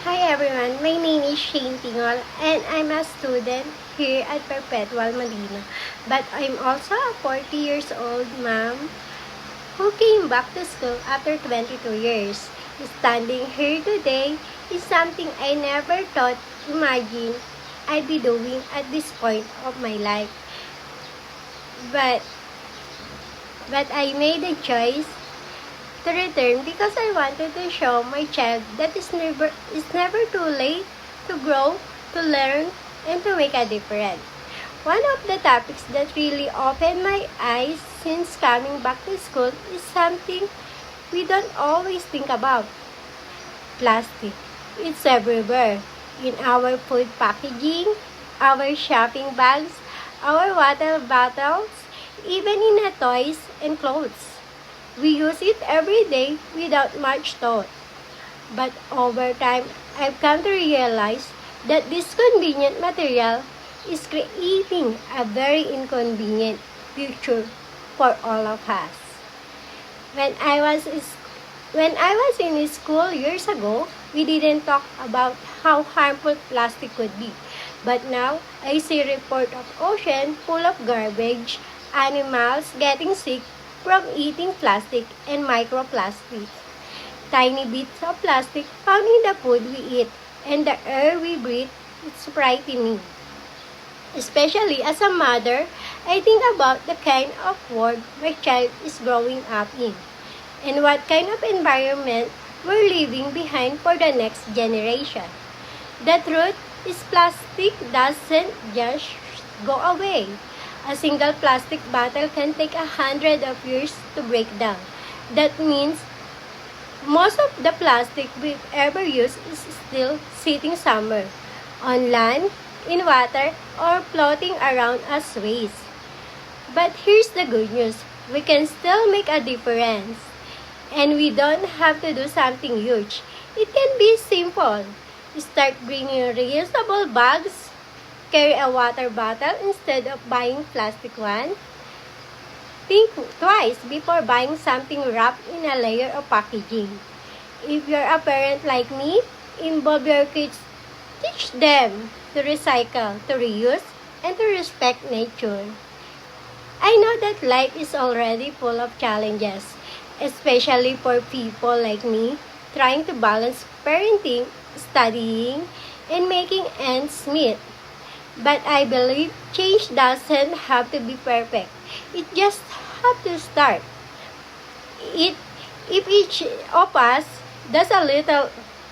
Hi everyone, my name is Shane Tingol and I'm a student here at Perpetual Manila. But I'm also a 40 years old mom who came back to school after 22 years. Standing here today is something I never thought imagine I'd be doing at this point of my life. But I made a choice to return because I wanted to show my child that it's never too late to grow, to learn, and to make a difference. One of the topics that really opened my eyes since coming back to school is something we don't always think about. Plastic. It's everywhere. In our food packaging, our shopping bags, our water bottles, even in our toys and clothes. We use it every day without much thought. But over time, I've come to realize that this convenient material is creating a very inconvenient future for all of us. When I was in school years ago, we didn't talk about how harmful plastic could be. But now, I see reports of ocean full of garbage, animals getting sick from eating plastic and microplastic. Tiny bits of plastic found in the food we eat and the air we breathe. It's frightening. Especially as a mother, I think about the kind of world my child is growing up in and what kind of environment we're leaving behind for the next generation. The truth is plastic doesn't just go away. A single plastic bottle can take 100 of years to break down. That means most of the plastic we've ever used is still sitting somewhere, on land, in water, or floating around as waste. But here's the good news. We can still make a difference. And we don't have to do something huge. It can be simple. Start bringing reusable bags. Carry a water bottle instead of buying plastic one. Think twice before buying something wrapped in a layer of packaging. If you're a parent like me, involve your kids. Teach them to recycle, to reuse, and to respect nature. I know that life is already full of challenges, especially for people like me, trying to balance parenting, studying, and making ends meet. But I believe change doesn't have to be perfect. It just have to start. If each of us does a little